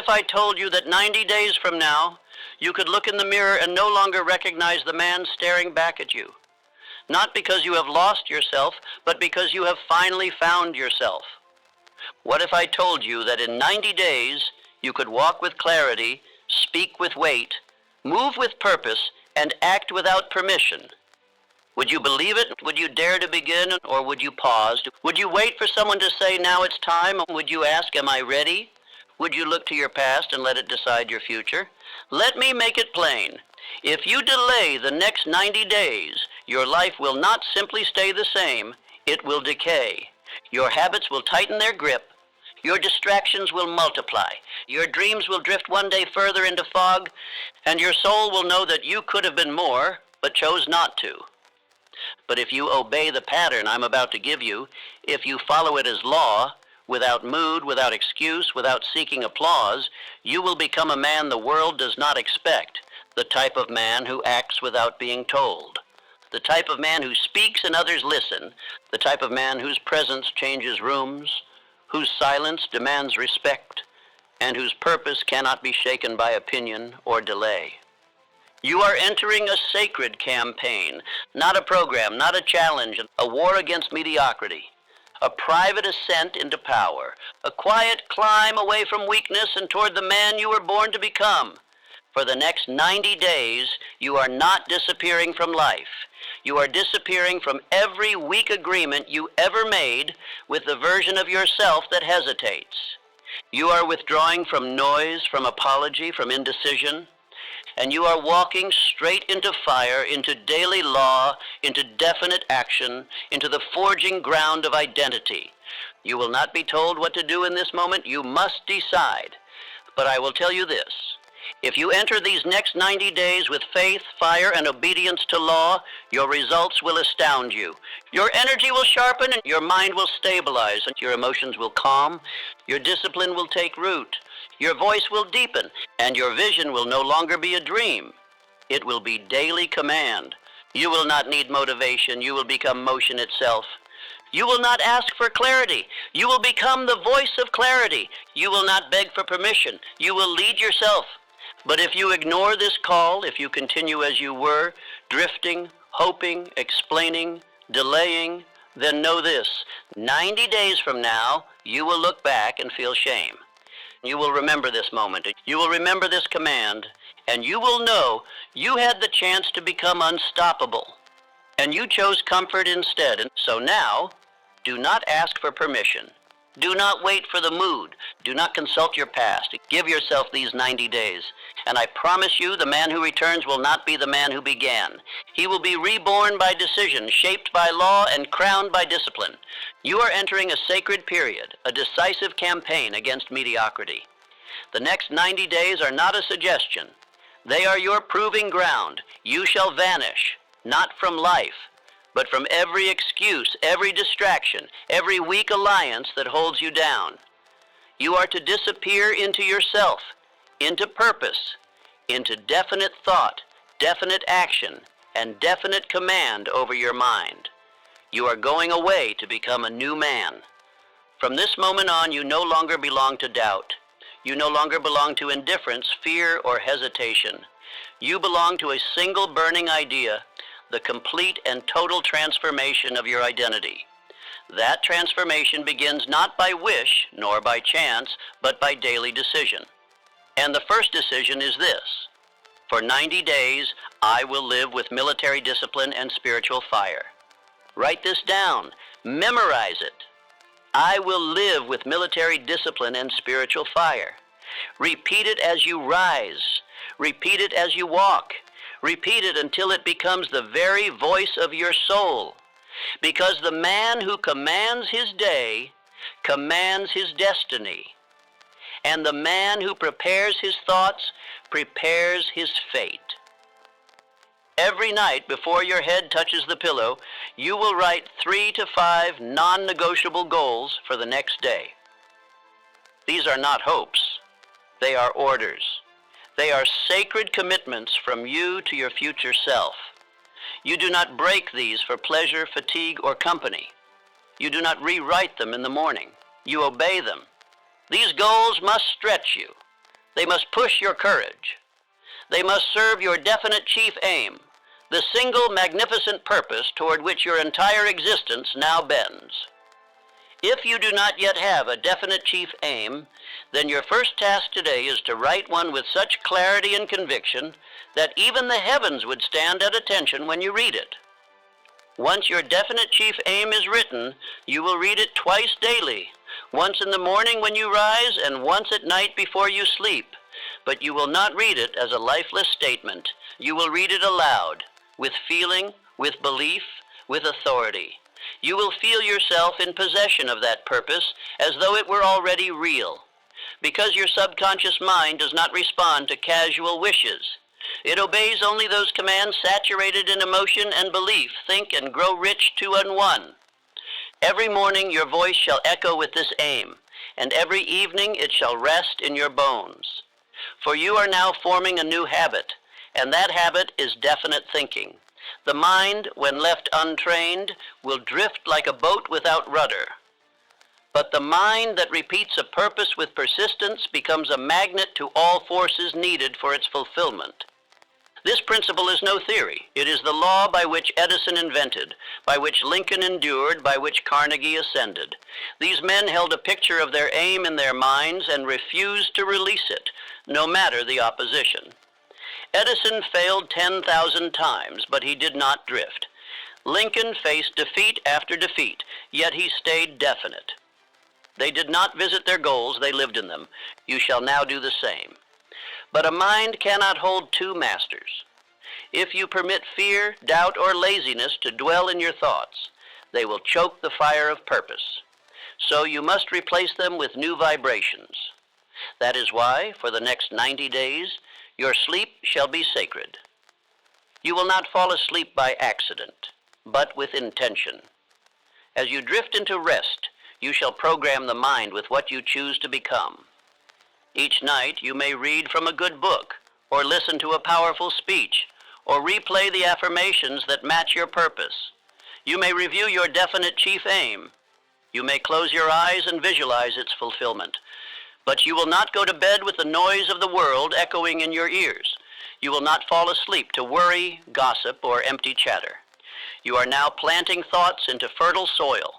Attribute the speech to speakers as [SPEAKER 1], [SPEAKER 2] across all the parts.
[SPEAKER 1] if I told you that 90 days from now, you could look in the mirror and no longer recognize the man staring back at you? Not because you have lost yourself, but because you have finally found yourself. What if I told you that in 90 days, you could walk with clarity, speak with weight, move with purpose, and act without permission? Would you believe it? Would you dare to begin, or would you pause? Would you wait for someone to say, now it's time? Would you ask, am I ready? Would you look to your past and let it decide your future? Let me make it plain. If you delay the next 90 days, your life will not simply stay the same, it will decay. Your habits will tighten their grip. Your distractions will multiply. Your dreams will drift one day further into fog, and your soul will know that you could have been more, but chose not to. But if you obey the pattern I'm about to give you, if you follow it as law, without mood, without excuse, without seeking applause, you will become a man the world does not expect, the type of man who acts without being told, the type of man who speaks and others listen, the type of man whose presence changes rooms, whose silence demands respect, and whose purpose cannot be shaken by opinion or delay. You are entering a sacred campaign, not a program, not a challenge, a war against mediocrity, a private ascent into power, a quiet climb away from weakness and toward the man you were born to become. For the next 90 days, you are not disappearing from life. You are disappearing from every weak agreement you ever made with the version of yourself that hesitates. You are withdrawing from noise, from apology, from indecision, and you are walking straight into fire, into daily law, into definite action, into the forging ground of identity. You will not be told what to do in this moment. You must decide. But I will tell you this. If you enter these next 90 days with faith, fire, and obedience to law, your results will astound you. Your energy will sharpen, and your mind will stabilize, and your emotions will calm. Your discipline will take root. Your voice will deepen, and your vision will no longer be a dream. It will be daily command. You will not need motivation. You will become motion itself. You will not ask for clarity. You will become the voice of clarity. You will not beg for permission. You will lead yourself. But if you ignore this call, if you continue as you were, drifting, hoping, explaining, delaying, then know this: 90 days from now, you will look back and feel shame. You will remember this moment. You will remember this command, and you will know you had the chance to become unstoppable, and you chose comfort instead. And so now, do not ask for permission. Do not wait for the mood. Do not consult your past. Give yourself these 90 days. And I promise you, the man who returns will not be the man who began. He will be reborn by decision, shaped by law, and crowned by discipline. You are entering a sacred period, a decisive campaign against mediocrity. The next 90 days are not a suggestion. They are your proving ground. You shall vanish, not from life, but from every excuse, every distraction, every weak alliance that holds you down. You are to disappear into yourself, into purpose, into definite thought, definite action, and definite command over your mind. You are going away to become a new man. From this moment on, you no longer belong to doubt. You no longer belong to indifference, fear, or hesitation. You belong to a single burning idea, the complete and total transformation of your identity. That transformation begins not by wish nor by chance, but by daily decision. And the first decision is this: for 90 days, I will live with military discipline and spiritual fire. Write this down. Memorize it. I will live with military discipline and spiritual fire. Repeat it as you rise. Repeat it as you walk. Repeat it until it becomes the very voice of your soul. Because the man who commands his day commands his destiny. And the man who prepares his thoughts prepares his fate. Every night before your head touches the pillow, you will write 3 to 5 non-negotiable goals for the next day. These are not hopes. They are orders. They are sacred commitments from you to your future self. You do not break these for pleasure, fatigue, or company. You do not rewrite them in the morning. You obey them. These goals must stretch you. They must push your courage. They must serve your definite chief aim, the single magnificent purpose toward which your entire existence now bends. If you do not yet have a definite chief aim, then your first task today is to write one with such clarity and conviction that even the heavens would stand at attention when you read it. Once your definite chief aim is written, you will read it twice daily, once in the morning when you rise and once at night before you sleep. But you will not read it as a lifeless statement. You will read it aloud, with feeling, with belief, with authority. You will feel yourself in possession of that purpose as though it were already real, because your subconscious mind does not respond to casual wishes. It obeys only those commands saturated in emotion and belief. Think and grow rich, 2 and 1. Every morning your voice shall echo with this aim, and every evening it shall rest in your bones. For you are now forming a new habit, and that habit is definite thinking. The mind, when left untrained, will drift like a boat without rudder. But the mind that repeats a purpose with persistence becomes a magnet to all forces needed for its fulfillment. This principle is no theory. It is the law by which Edison invented, by which Lincoln endured, by which Carnegie ascended. These men held a picture of their aim in their minds and refused to release it, no matter the opposition. Edison failed 10,000 times, but he did not drift. Lincoln faced defeat after defeat, yet he stayed definite. They did not visit their goals, they lived in them. You shall now do the same. But a mind cannot hold two masters. If you permit fear, doubt, or laziness to dwell in your thoughts, they will choke the fire of purpose. So you must replace them with new vibrations. That is why, for the next 90 days, your sleep shall be sacred. You will not fall asleep by accident, but with intention. As you drift into rest, you shall program the mind with what you choose to become. Each night you may read from a good book, or listen to a powerful speech, or replay the affirmations that match your purpose. You may review your definite chief aim. You may close your eyes and visualize its fulfillment. But you will not go to bed with the noise of the world echoing in your ears. You will not fall asleep to worry, gossip, or empty chatter. You are now planting thoughts into fertile soil.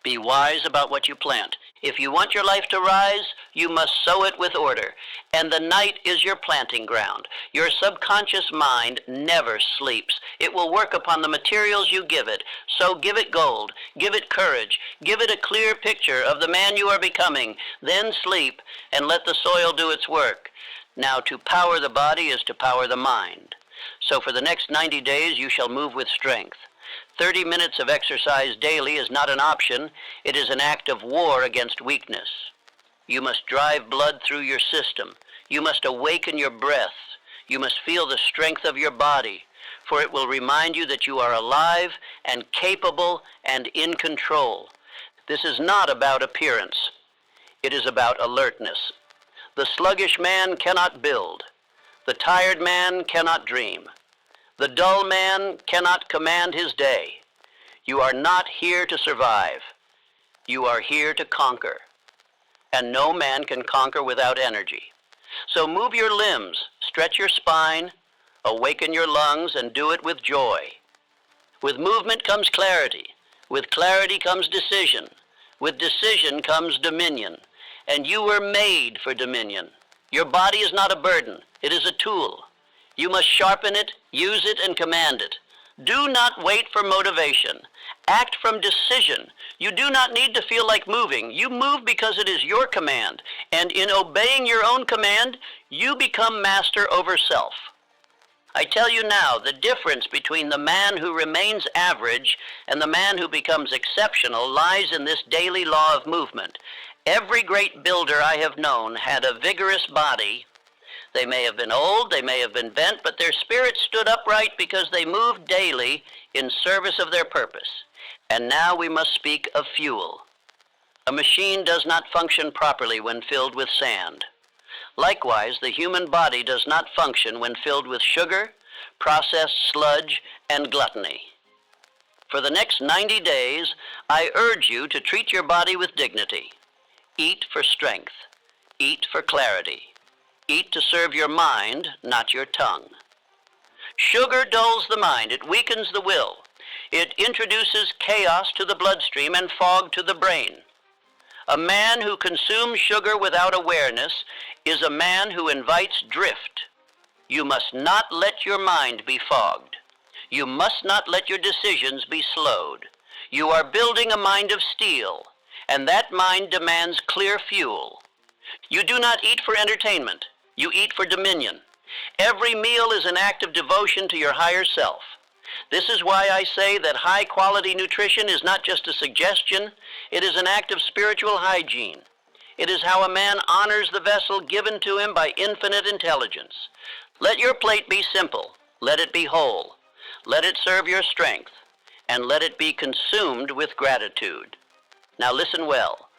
[SPEAKER 1] Be wise about what you plant. If you want your life to rise, you must sow it with order. And the night is your planting ground. Your subconscious mind never sleeps. It will work upon the materials you give it. So give it gold, give it courage, give it a clear picture of the man you are becoming. Then sleep and let the soil do its work. Now, to power the body is to power the mind. So for the next 90 days, you shall move with strength. 30 minutes of exercise daily is not an option. It is an act of war against weakness. You must drive blood through your system. You must awaken your breath. You must feel the strength of your body, for it will remind you that you are alive and capable and in control. This is not about appearance. It is about alertness. The sluggish man cannot build. The tired man cannot dream. The dull man cannot command his day. You are not here to survive. You are here to conquer. And no man can conquer without energy. So move your limbs, stretch your spine, awaken your lungs, and do it with joy. With movement comes clarity. With clarity comes decision. With decision comes dominion. And you were made for dominion. Your body is not a burden. It is a tool. You must sharpen it, use it, and command it. Do not wait for motivation. Act from decision. You do not need to feel like moving. You move because it is your command. And in obeying your own command, you become master over self. I tell you now, the difference between the man who remains average and the man who becomes exceptional lies in this daily law of movement. Every great builder I have known had a vigorous body. They may have been old, they may have been bent, but their spirit stood upright because they moved daily in service of their purpose. And now we must speak of fuel. A machine does not function properly when filled with sand. Likewise, the human body does not function when filled with sugar, processed sludge, and gluttony. For the next 90 days, I urge you to treat your body with dignity. Eat for strength. Eat for clarity. Eat to serve your mind, not your tongue. Sugar dulls the mind. It weakens the will. It introduces chaos to the bloodstream and fog to the brain. A man who consumes sugar without awareness is a man who invites drift. You must not let your mind be fogged. You must not let your decisions be slowed. You are building a mind of steel, and that mind demands clear fuel. You do not eat for entertainment. You eat for dominion. Every meal is an act of devotion to your higher self. This is why I say that high-quality nutrition is not just a suggestion, it is an act of spiritual hygiene. It is how a man honors the vessel given to him by infinite intelligence. Let your plate be simple. Let it be whole. Let it serve your strength, and let it be consumed with gratitude. Now listen well.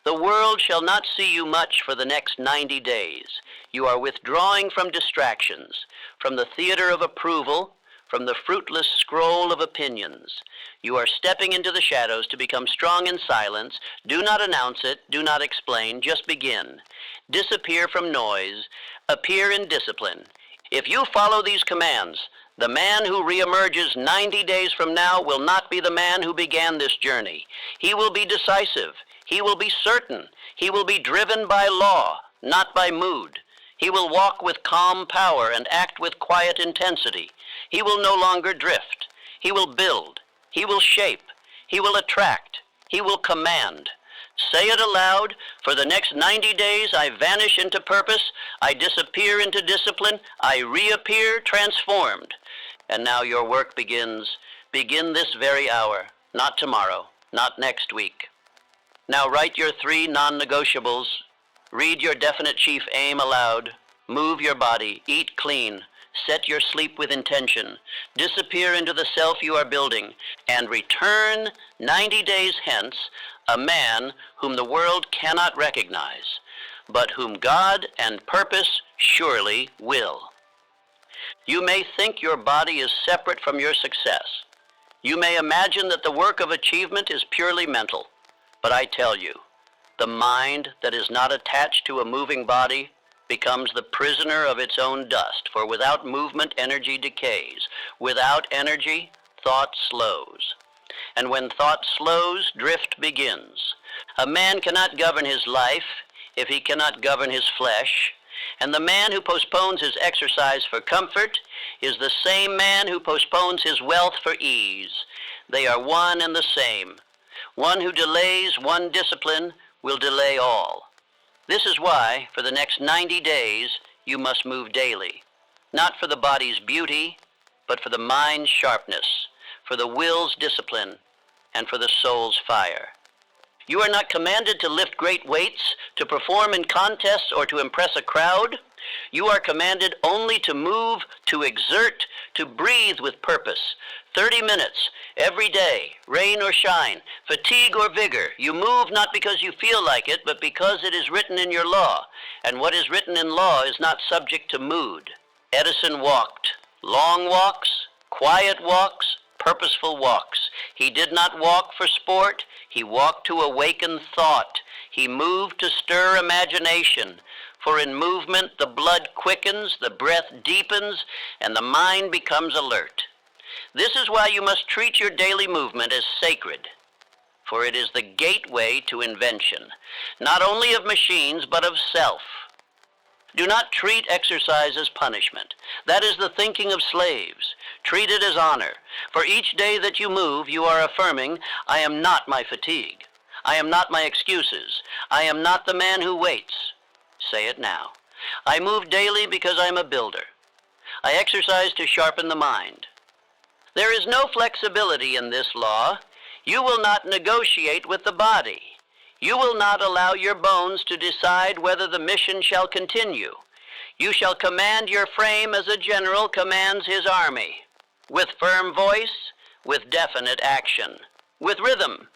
[SPEAKER 1] The world shall not see you much for the next 90 days. You are withdrawing from distractions, from the theater of approval, from the fruitless scroll of opinions. You are stepping into the shadows to become strong in silence. Do not announce it. Do not explain. Just begin. Disappear from noise. Appear in discipline. If you follow these commands, the man who reemerges 90 days from now will not be the man who began this journey. He will be decisive. He will be certain. He will be driven by law, not by mood. He will walk with calm power and act with quiet intensity. He will no longer drift. He will build. He will shape. He will attract. He will command. Say it aloud. For the next 90 days, I vanish into purpose. I disappear into discipline. I reappear transformed. And now your work begins. Begin this very hour, not tomorrow, not next week. Now write your 3 non-negotiables. Read your definite chief aim aloud. Move your body. Eat clean. Set your sleep with intention. Disappear into the self you are building, and return 90 days hence a man whom the world cannot recognize, but whom God and purpose surely will. You may think your body is separate from your success. You may imagine that the work of achievement is purely mental, but I tell you, the mind that is not attached to a moving body becomes the prisoner of its own dust, for without movement, energy decays. Without energy, thought slows. And when thought slows, drift begins. A man cannot govern his life if he cannot govern his flesh, and the man who postpones his exercise for comfort is the same man who postpones his wealth for ease. They are one and the same. One who delays one discipline will delay all. This is why, for the next 90 days, you must move daily, not for the body's beauty, but for the mind's sharpness, for the will's discipline, and for the soul's fire. You are not commanded to lift great weights, to perform in contests, or to impress a crowd. You are commanded only to move, to exert, to breathe with purpose. 30 minutes every day, rain or shine, fatigue or vigor. You move not because you feel like it, but because it is written in your law. And what is written in law is not subject to mood. Edison walked. Long walks, quiet walks, purposeful walks. He did not walk for sport. He walked to awaken thought. He moved to stir imagination. For in movement the blood quickens, the breath deepens, and the mind becomes alert. This is why you must treat your daily movement as sacred, for it is the gateway to invention, not only of machines, but of self. Do not treat exercise as punishment. That is the thinking of slaves. Treat it as honor. For each day that you move, you are affirming, I am not my fatigue. I am not my excuses. I am not the man who waits. Say it now. I move daily because I am a builder. I exercise to sharpen the mind. There is no flexibility in this law. You will not negotiate with the body. You will not allow your bones to decide whether the mission shall continue. You shall command your frame as a general commands his army, with firm voice, with definite action, with rhythm.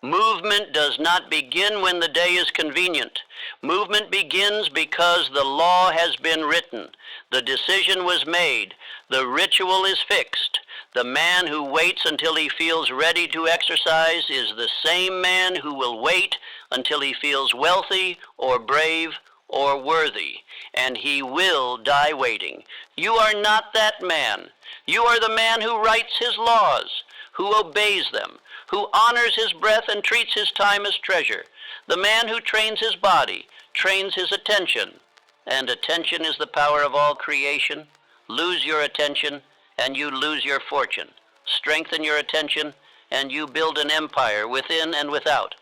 [SPEAKER 1] Movement does not begin when the day is convenient. Movement begins because the law has been written. The decision was made. The ritual is fixed. The man who waits until he feels ready to exercise is the same man who will wait until he feels wealthy or brave or worthy, and he will die waiting. You are not that man. You are the man who writes his laws, who obeys them, who honors his breath and treats his time as treasure. The man who trains his body, trains his attention. And attention is the power of all creation. Lose your attention, and you lose your fortune. Strengthen your attention, and you build an empire within and without.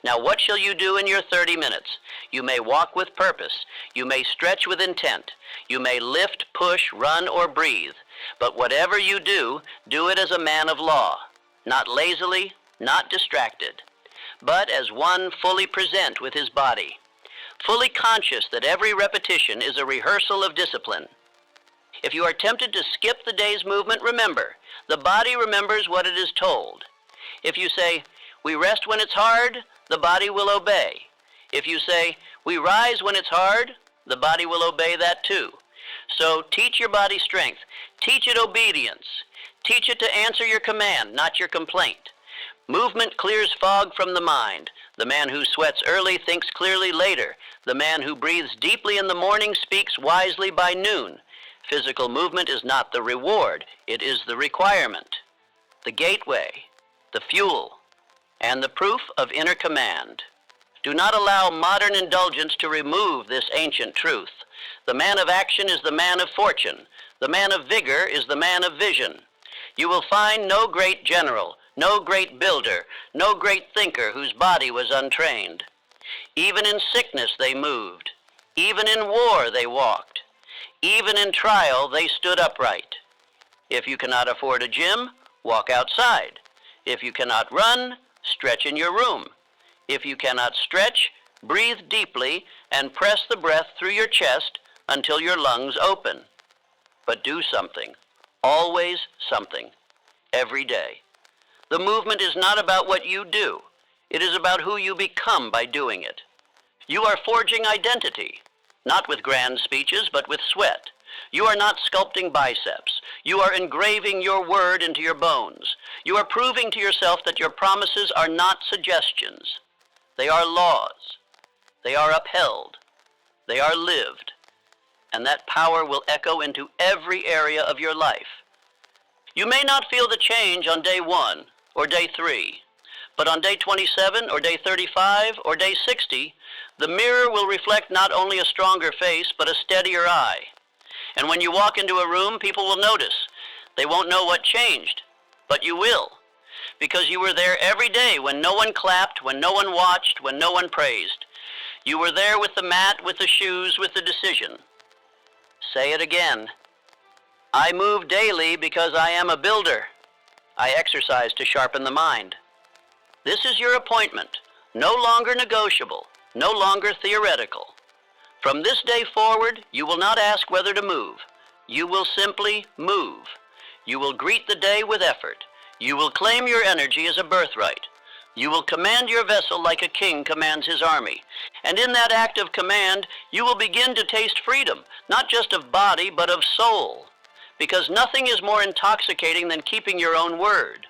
[SPEAKER 1] Now what shall you do in your 30 minutes? You may walk with purpose. You may stretch with intent. You may lift, push, run, or breathe. But whatever you do, do it as a man of law. Not lazily, not distracted, but as one fully present with his body. Fully conscious that every repetition is a rehearsal of discipline. If you are tempted to skip the day's movement, remember, the body remembers what it is told. If you say, we rest when it's hard, the body will obey. If you say, we rise when it's hard, the body will obey that too. So teach your body strength. Teach it obedience. Teach it to answer your command, not your complaint. Movement clears fog from the mind. The man who sweats early thinks clearly later. The man who breathes deeply in the morning speaks wisely by noon. Physical movement is not the reward, it is the requirement, the gateway, the fuel, and the proof of inner command. Do not allow modern indulgence to remove this ancient truth. The man of action is the man of fortune. The man of vigor is the man of vision. You will find no great general, no great builder, no great thinker whose body was untrained. Even in sickness they moved. Even in war they walked. Even in trial they stood upright. If you cannot afford a gym, walk outside. If you cannot run, stretch in your room. If you cannot stretch, breathe deeply and press the breath through your chest until your lungs open. But do something. Always something. Every day. The movement is not about what you do. It is about who you become by doing it. You are forging identity, not with grand speeches, but with sweat. You are not sculpting biceps. You are engraving your word into your bones. You are proving to yourself that your promises are not suggestions. They are laws. They are upheld. They are lived. And that power will echo into every area of your life. You may not feel the change on day 1 or day 3, but on day 27 or day 35 or day 60, the mirror will reflect not only a stronger face, but a steadier eye. And when you walk into a room, people will notice. They won't know what changed, but you will, because you were there every day when no one clapped, when no one watched, when no one praised. You were there with the mat, with the shoes, with the decision. Say it again. I move daily because I am a builder. I exercise to sharpen the mind. This is your appointment, no longer negotiable, no longer theoretical. From this day forward, you will not ask whether to move. You will simply move. You will greet the day with effort. You will claim your energy as a birthright. You will command your vessel like a king commands his army. And in that act of command, you will begin to taste freedom, not just of body, but of soul. Because nothing is more intoxicating than keeping your own word.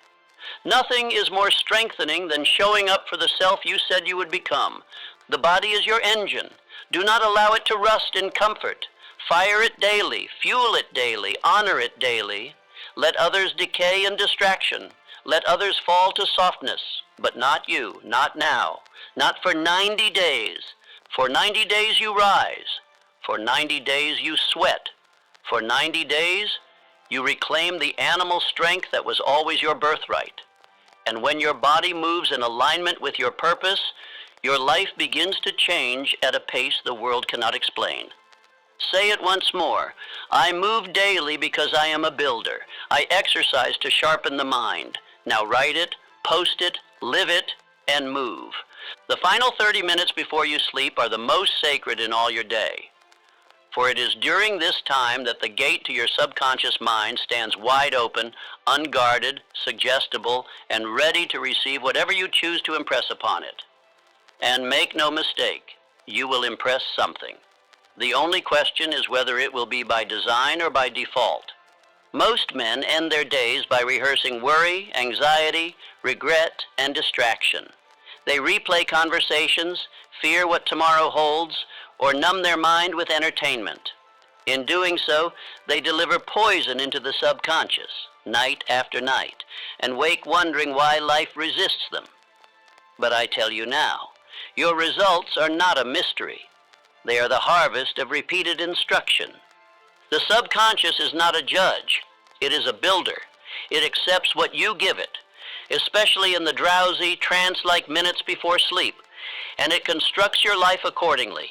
[SPEAKER 1] Nothing is more strengthening than showing up for the self you said you would become. The body is your engine. Do not allow it to rust in comfort. Fire it daily, fuel it daily, honor it daily. Let others decay in distraction. Let others fall to softness, but not you, not now. Not for 90 days. For 90 days you rise. For 90 days you sweat. For 90 days, you reclaim the animal strength that was always your birthright. And when your body moves in alignment with your purpose, your life begins to change at a pace the world cannot explain. Say it once more. I move daily because I am a builder. I exercise to sharpen the mind. Now write it, post it, live it, and move. The final 30 minutes before you sleep are the most sacred in all your day. For it is during this time that the gate to your subconscious mind stands wide open, unguarded, suggestible, and ready to receive whatever you choose to impress upon it. And make no mistake, you will impress something. The only question is whether it will be by design or by default. Most men end their days by rehearsing worry, anxiety, regret, and distraction. They replay conversations, fear what tomorrow holds, or numb their mind with entertainment. In doing so, they deliver poison into the subconscious, night after night, and wake wondering why life resists them. But I tell you now, your results are not a mystery. They are the harvest of repeated instruction. The subconscious is not a judge. It is a builder. It accepts what you give it, especially in the drowsy, trance-like minutes before sleep, and it constructs your life accordingly.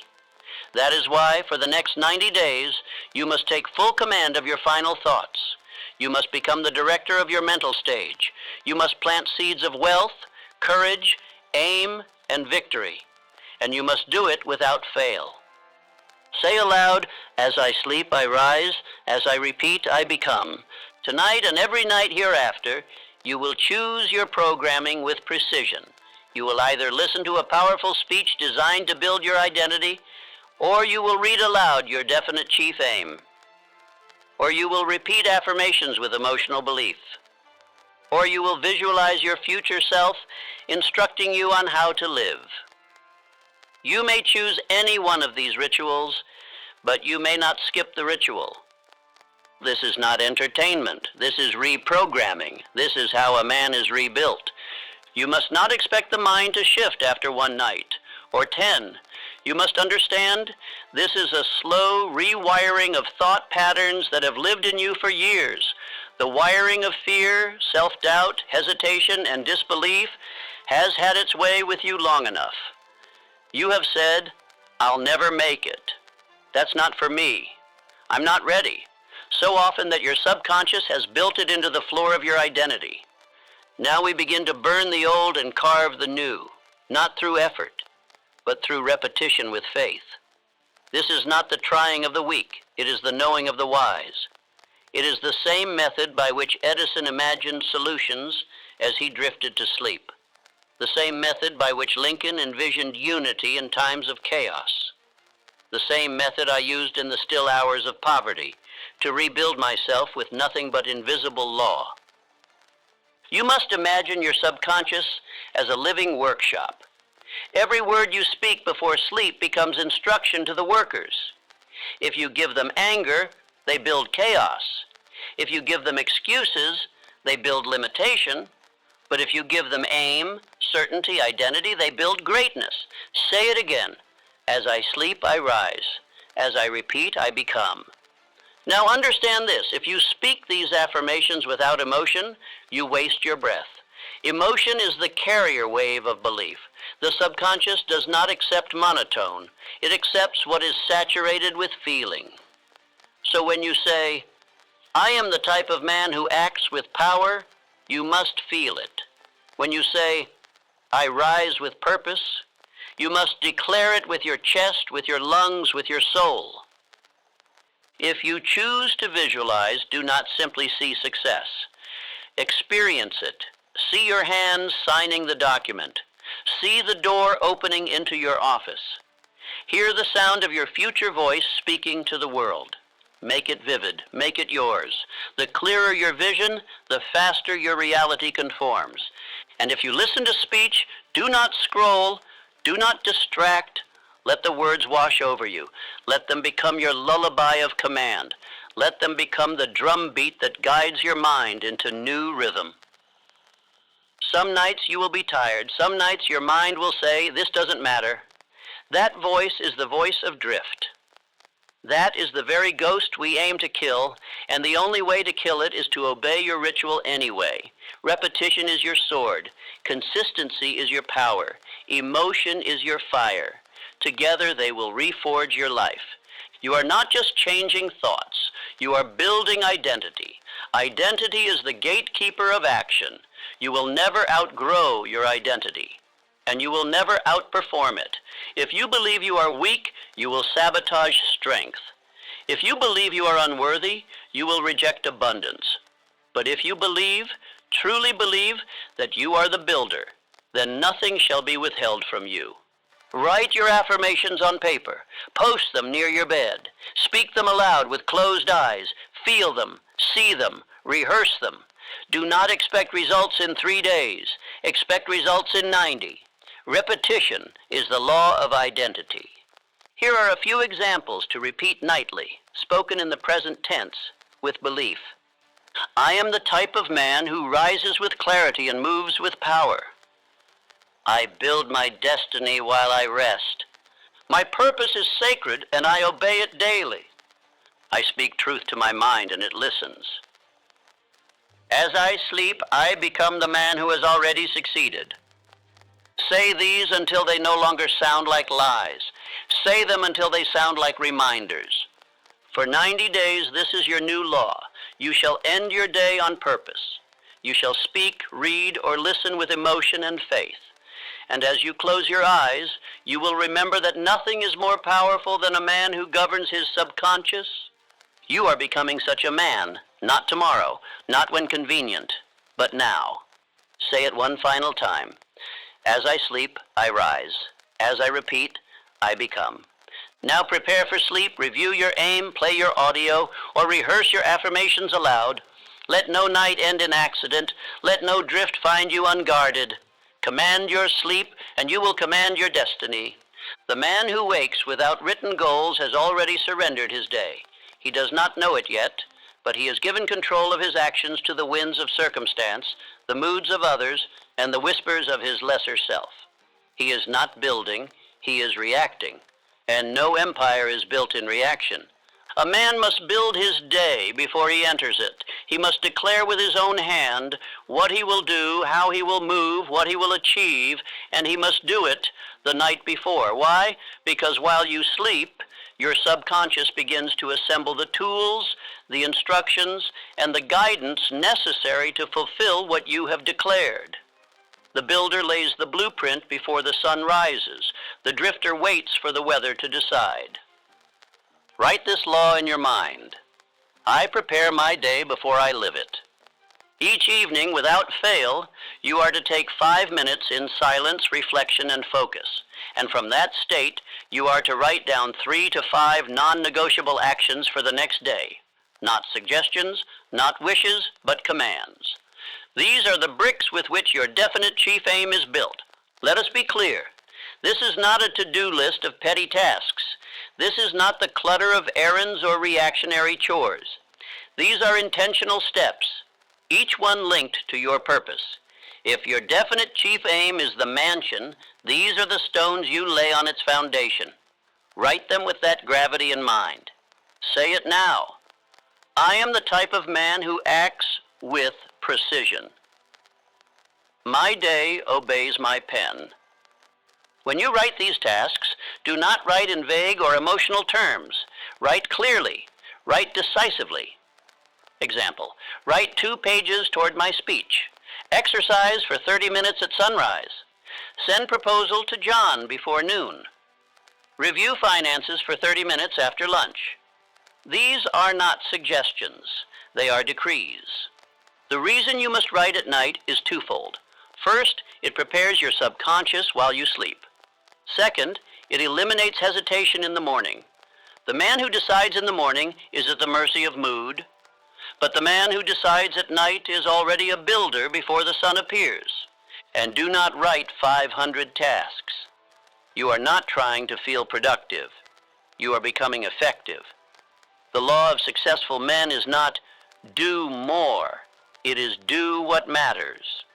[SPEAKER 1] That is why, for the next 90 days, you must take full command of your final thoughts. You must become the director of your mental stage. You must plant seeds of wealth, courage, aim, and victory. And you must do it without fail. Say aloud, as I sleep, I rise. As I repeat, I become. Tonight and every night hereafter, you will choose your programming with precision. You will either listen to a powerful speech designed to build your identity, or you will read aloud your definite chief aim, or you will repeat affirmations with emotional belief, or you will visualize your future self instructing you on how to live. You may choose any one of these rituals, but you may not skip the ritual. This is not entertainment. This is reprogramming. This is how a man is rebuilt. You must not expect the mind to shift after one night, or 10. You must understand, this is a slow rewiring of thought patterns that have lived in you for years. The wiring of fear, self-doubt, hesitation, and disbelief has had its way with you long enough. You have said, I'll never make it. That's not for me. I'm not ready. So often that your subconscious has built it into the floor of your identity. Now we begin to burn the old and carve the new, not through effort, but through repetition with faith. This is not the trying of the weak, it is the knowing of the wise. It is the same method by which Edison imagined solutions as he drifted to sleep. The same method by which Lincoln envisioned unity in times of chaos. The same method I used in the still hours of poverty to rebuild myself with nothing but invisible law. You must imagine your subconscious as a living workshop. Every word you speak before sleep becomes instruction to the workers. If you give them anger, they build chaos. If you give them excuses, they build limitation. But if you give them aim, certainty, identity, they build greatness. Say it again. As I sleep, I rise. As I repeat, I become. Now understand this. If you speak these affirmations without emotion, you waste your breath. Emotion is the carrier wave of belief. The subconscious does not accept monotone. It accepts what is saturated with feeling. So when you say, I am the type of man who acts with power, you must feel it. When you say, I rise with purpose, you must declare it with your chest, with your lungs, with your soul. If you choose to visualize, do not simply see success. Experience it. See your hands signing the document. See the door opening into your office. Hear the sound of your future voice speaking to the world. Make it vivid. Make it yours. The clearer your vision, the faster your reality conforms. And if you listen to speech, do not scroll, do not distract. Let the words wash over you. Let them become your lullaby of command. Let them become the drumbeat that guides your mind into new rhythm. Some nights you will be tired. Some nights your mind will say, this doesn't matter. That voice is the voice of drift. That is the very ghost we aim to kill, and the only way to kill it is to obey your ritual anyway. Repetition is your sword. Consistency is your power. Emotion is your fire. Together they will reforge your life. You are not just changing thoughts. You are building identity. Identity is the gatekeeper of action. You will never outgrow your identity, and you will never outperform it. If you believe you are weak, you will sabotage strength. If you believe you are unworthy, you will reject abundance. But if you believe, truly believe, that you are the builder, then nothing shall be withheld from you. Write your affirmations on paper. Post them near your bed. Speak them aloud with closed eyes. Feel them, see them, rehearse them. Do not expect results in 3 days. Expect results in 90. Repetition is the law of identity. Here are a few examples to repeat nightly, spoken in the present tense, with belief. I am the type of man who rises with clarity and moves with power. I build my destiny while I rest. My purpose is sacred and I obey it daily. I speak truth to my mind and it listens. As I sleep, I become the man who has already succeeded. Say these until they no longer sound like lies. Say them until they sound like reminders. For 90 days, this is your new law. You shall end your day on purpose. You shall speak, read, or listen with emotion and faith. And as you close your eyes, you will remember that nothing is more powerful than a man who governs his subconscious. You are becoming such a man, not tomorrow, not when convenient, but now. Say it one final time. As I sleep, I rise. As I repeat, I become. Now prepare for sleep, review your aim, play your audio, or rehearse your affirmations aloud. Let no night end in accident. Let no drift find you unguarded. Command your sleep, and you will command your destiny. The man who wakes without written goals has already surrendered his day. He does not know it yet, but he has given control of his actions to the winds of circumstance, the moods of others, and the whispers of his lesser self. He is not building, he is reacting, and no empire is built in reaction. A man must build his day before he enters it. He must declare with his own hand what he will do, how he will move, what he will achieve, and he must do it the night before. Why? Because while you sleep, your subconscious begins to assemble the tools, the instructions, and the guidance necessary to fulfill what you have declared. The builder lays the blueprint before the sun rises. The drifter waits for the weather to decide. Write this law in your mind. I prepare my day before I live it. Each evening, without fail, you are to take 5 minutes in silence, reflection, and focus. And from that state, you are to write down 3 to 5 non-negotiable actions for the next day. Not suggestions, not wishes, but commands. These are the bricks with which your definite chief aim is built. Let us be clear. This is not a to-do list of petty tasks. This is not the clutter of errands or reactionary chores. These are intentional steps, each one linked to your purpose. If your definite chief aim is the mansion, these are the stones you lay on its foundation. Write them with that gravity in mind. Say it now. I am the type of man who acts with precision. My day obeys my pen. When you write these tasks, do not write in vague or emotional terms. Write clearly. Write decisively. Example, write 2 pages toward my speech. Exercise for 30 minutes at sunrise. Send proposal to John before noon. Review finances for 30 minutes after lunch. These are not suggestions. They are decrees. The reason you must write at night is twofold. First, it prepares your subconscious while you sleep. Second, it eliminates hesitation in the morning. The man who decides in the morning is at the mercy of mood, but the man who decides at night is already a builder before the sun appears. And do not write 500 tasks. You are not trying to feel productive. You are becoming effective. The law of successful men is not do more. It is do what matters.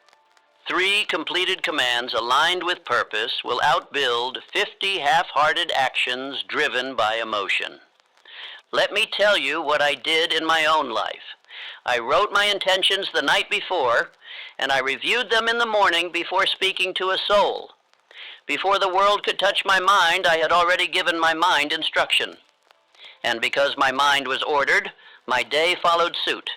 [SPEAKER 1] 3 completed commands aligned with purpose will outbuild 50 half-hearted actions driven by emotion. Let me tell you what I did in my own life. I wrote my intentions the night before, and I reviewed them in the morning before speaking to a soul. Before the world could touch my mind, I had already given my mind instruction. And because my mind was ordered, my day followed suit.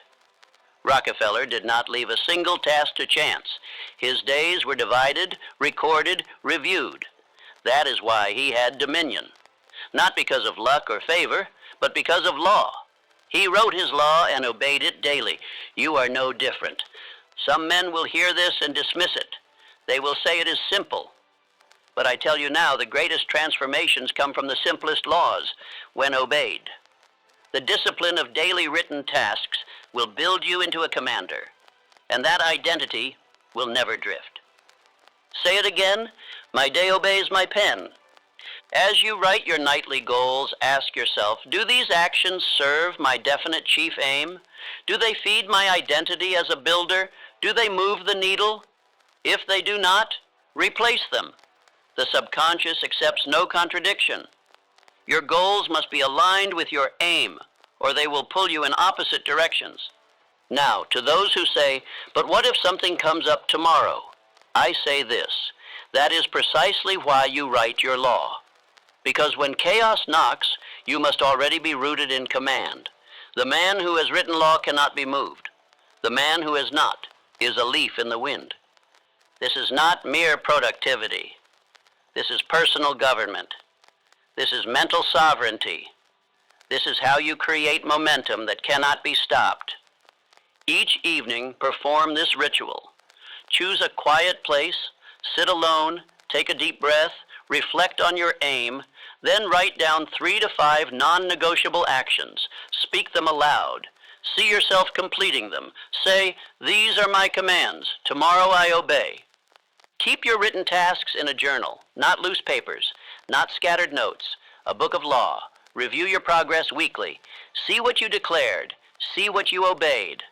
[SPEAKER 1] Rockefeller did not leave a single task to chance. His days were divided, recorded, reviewed. That is why he had dominion. Not because of luck or favor, but because of law. He wrote his law and obeyed it daily. You are no different. Some men will hear this and dismiss it. They will say it is simple. But I tell you now, the greatest transformations come from the simplest laws, when obeyed. The discipline of daily written tasks will build you into a commander, and that identity will never drift. Say it again, my day obeys my pen. As you write your nightly goals, ask yourself, do these actions serve my definite chief aim? Do they feed my identity as a builder? Do they move the needle? If they do not, replace them. The subconscious accepts no contradiction. Your goals must be aligned with your aim, or they will pull you in opposite directions. Now, to those who say, but what if something comes up tomorrow? I say this, that is precisely why you write your law. Because when chaos knocks, you must already be rooted in command. The man who has written law cannot be moved. The man who has not is a leaf in the wind. This is not mere productivity. This is personal government. This is mental sovereignty. This is how you create momentum that cannot be stopped. Each evening, perform this ritual. Choose a quiet place, sit alone, take a deep breath, reflect on your aim, then write down 3 to 5 non-negotiable actions. Speak them aloud. See yourself completing them. Say, these are my commands. Tomorrow I obey. Keep your written tasks in a journal, not loose papers, not scattered notes, a book of law. Review your progress weekly. See what you declared. See what you obeyed.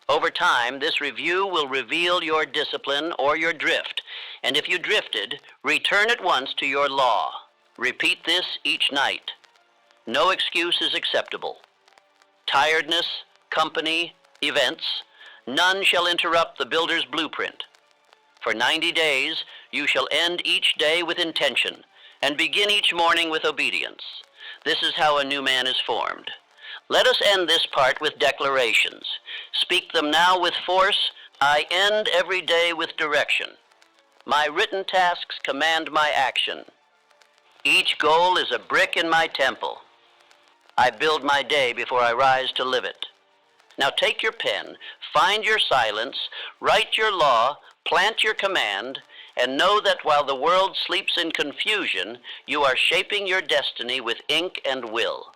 [SPEAKER 1] Over time, this review will reveal your discipline or your drift. And if you drifted, return at once to your law. Repeat this each night. No excuse is acceptable. Tiredness, company, events, none shall interrupt the builder's blueprint. For 90 days, you shall end each day with intention and begin each morning with obedience. This is how a new man is formed. Let us end this part with declarations. Speak them now with force. I end every day with direction. My written tasks command my action. Each goal is a brick in my temple. I build my day before I rise to live it. Now take your pen, find your silence, write your law, plant your command, and know that while the world sleeps in confusion, you are shaping your destiny with ink and will.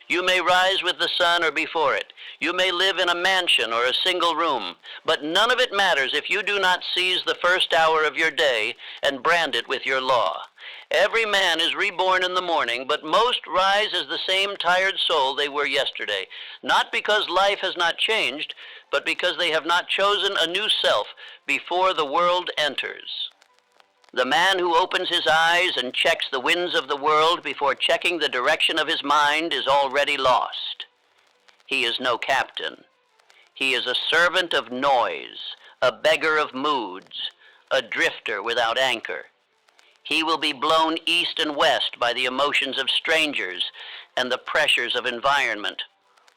[SPEAKER 1] You may rise with the sun or before it. You may live in a mansion or a single room, but none of it matters if you do not seize the first hour of your day and brand it with your law. Every man is reborn in the morning, but most rise as the same tired soul they were yesterday, not because life has not changed, but because they have not chosen a new self before the world enters. The man who opens his eyes and checks the winds of the world before checking the direction of his mind is already lost. He is no captain. He is a servant of noise, a beggar of moods, a drifter without anchor. He will be blown east and west by the emotions of strangers and the pressures of environment,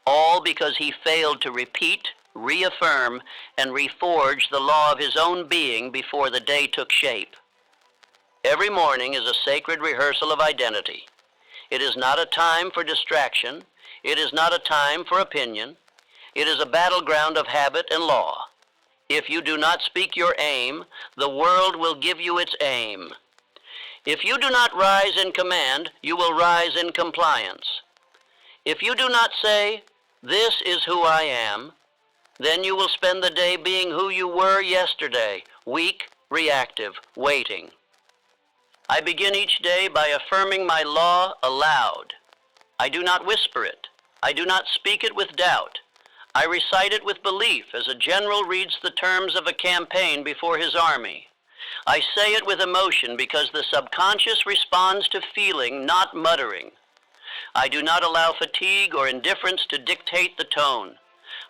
[SPEAKER 1] all because he failed to repeat, reaffirm, and reforge the law of his own being before the day took shape. Every morning is a sacred rehearsal of identity. It is not a time for distraction. It is not a time for opinion. It is a battleground of habit and law. If you do not speak your aim, the world will give you its aim. If you do not rise in command, you will rise in compliance. If you do not say, "This is who I am," then you will spend the day being who you were yesterday, weak, reactive, waiting. I begin each day by affirming my law aloud. I do not whisper it. I do not speak it with doubt. I recite it with belief as a general reads the terms of a campaign before his army. I say it with emotion because the subconscious responds to feeling, not muttering. I do not allow fatigue or indifference to dictate the tone.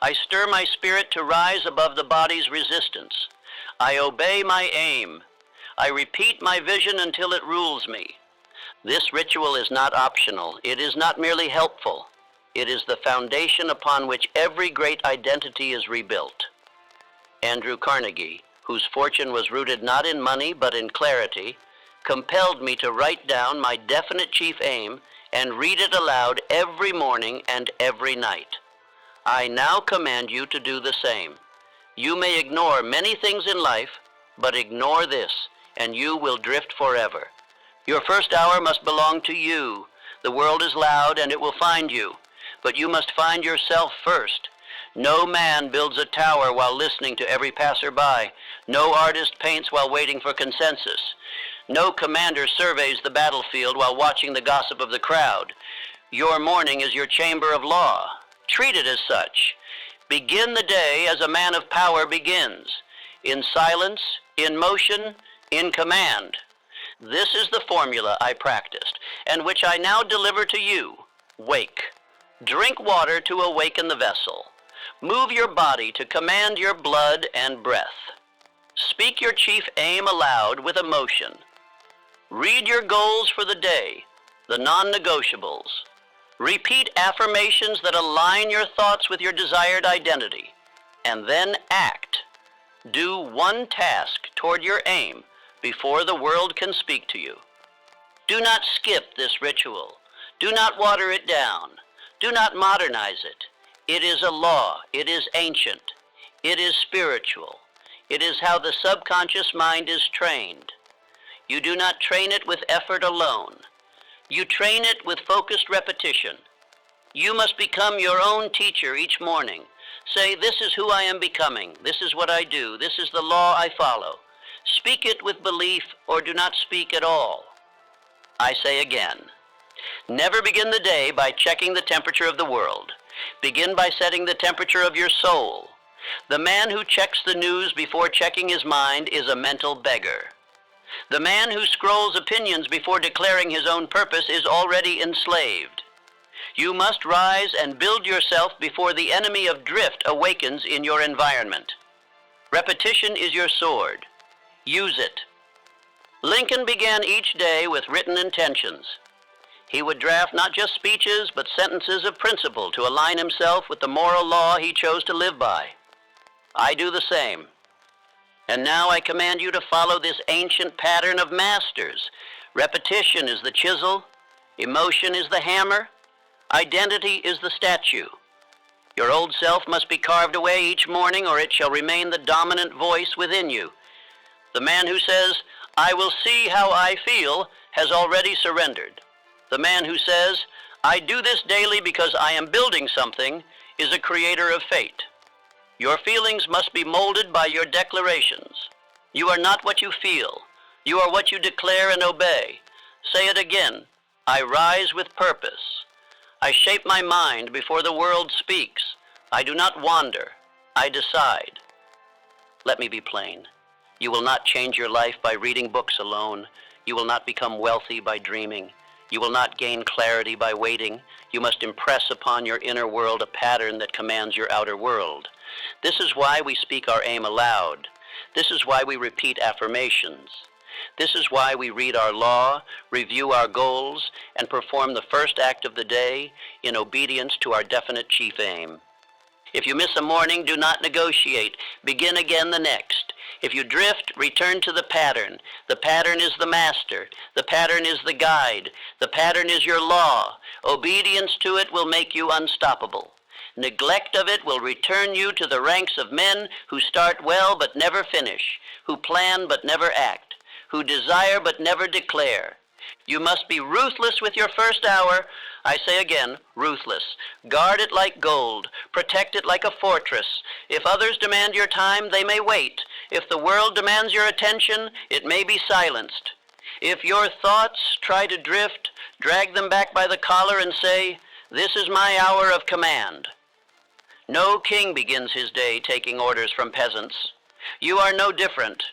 [SPEAKER 1] I stir my spirit to rise above the body's resistance. I obey my aim. I repeat my vision until it rules me. This ritual is not optional. It is not merely helpful. It is the foundation upon which every great identity is rebuilt. Andrew Carnegie, whose fortune was rooted not in money but in clarity, compelled me to write down my definite chief aim and read it aloud every morning and every night. I now command you to do the same. You may ignore many things in life, but ignore this, and you will drift forever. Your first hour must belong to you. The world is loud and it will find you, but you must find yourself first. No man builds a tower while listening to every passerby. No artist paints while waiting for consensus. No commander surveys the battlefield while watching the gossip of the crowd. Your morning is your chamber of law. Treat it as such. Begin the day as a man of power begins, in silence, in motion, in command. This is the formula I practiced, and which I now deliver to you. Wake. Drink water to awaken the vessel. Move your body to command your blood and breath. Speak your chief aim aloud with emotion. Read your goals for the day, the non-negotiables. Repeat affirmations that align your thoughts with your desired identity, and then act. Do one task toward your aim before the world can speak to you. Do not skip this ritual. Do not water it down. Do not modernize it. It is a law. It is ancient. It is spiritual. It is how the subconscious mind is trained. You do not train it with effort alone. You train it with focused repetition. You must become your own teacher each morning. Say, this is who I am becoming. This is what I do. This is the law I follow. Speak it with belief or do not speak at all. I say again, never begin the day by checking the temperature of the world. Begin by setting the temperature of your soul. The man who checks the news before checking his mind is a mental beggar. The man who scrolls opinions before declaring his own purpose is already enslaved. You must rise and build yourself before the enemy of drift awakens in your environment. Repetition is your sword. Use it. Lincoln began each day with written intentions. He would draft not just speeches, but sentences of principle to align himself with the moral law he chose to live by. I do the same. And now I command you to follow this ancient pattern of masters. Repetition is the chisel, emotion is the hammer, identity is the statue. Your old self must be carved away each morning, or it shall remain the dominant voice within you. The man who says, I will see how I feel, has already surrendered. The man who says, I do this daily because I am building something, is a creator of fate. Your feelings must be molded by your declarations. You are not what you feel. You are what you declare and obey. Say it again. I rise with purpose. I shape my mind before the world speaks. I do not wander. I decide. Let me be plain. You will not change your life by reading books alone. You will not become wealthy by dreaming. You will not gain clarity by waiting. You must impress upon your inner world a pattern that commands your outer world. This is why we speak our aim aloud. This is why we repeat affirmations. This is why we read our law, review our goals, and perform the first act of the day in obedience to our definite chief aim. If you miss a morning, do not negotiate. Begin again the next. If you drift, return to the pattern. The pattern is the master. The pattern is the guide. The pattern is your law. Obedience to it will make you unstoppable. Neglect of it will return you to the ranks of men who start well but never finish, who plan but never act, who desire but never declare. You must be ruthless with your first hour. I say again, ruthless. Guard it like gold. Protect it like a fortress. If others demand your time, they may wait. If the world demands your attention, it may be silenced. If your thoughts try to drift, drag them back by the collar and say, this is my hour of command. No king begins his day taking orders from peasants. You are no different.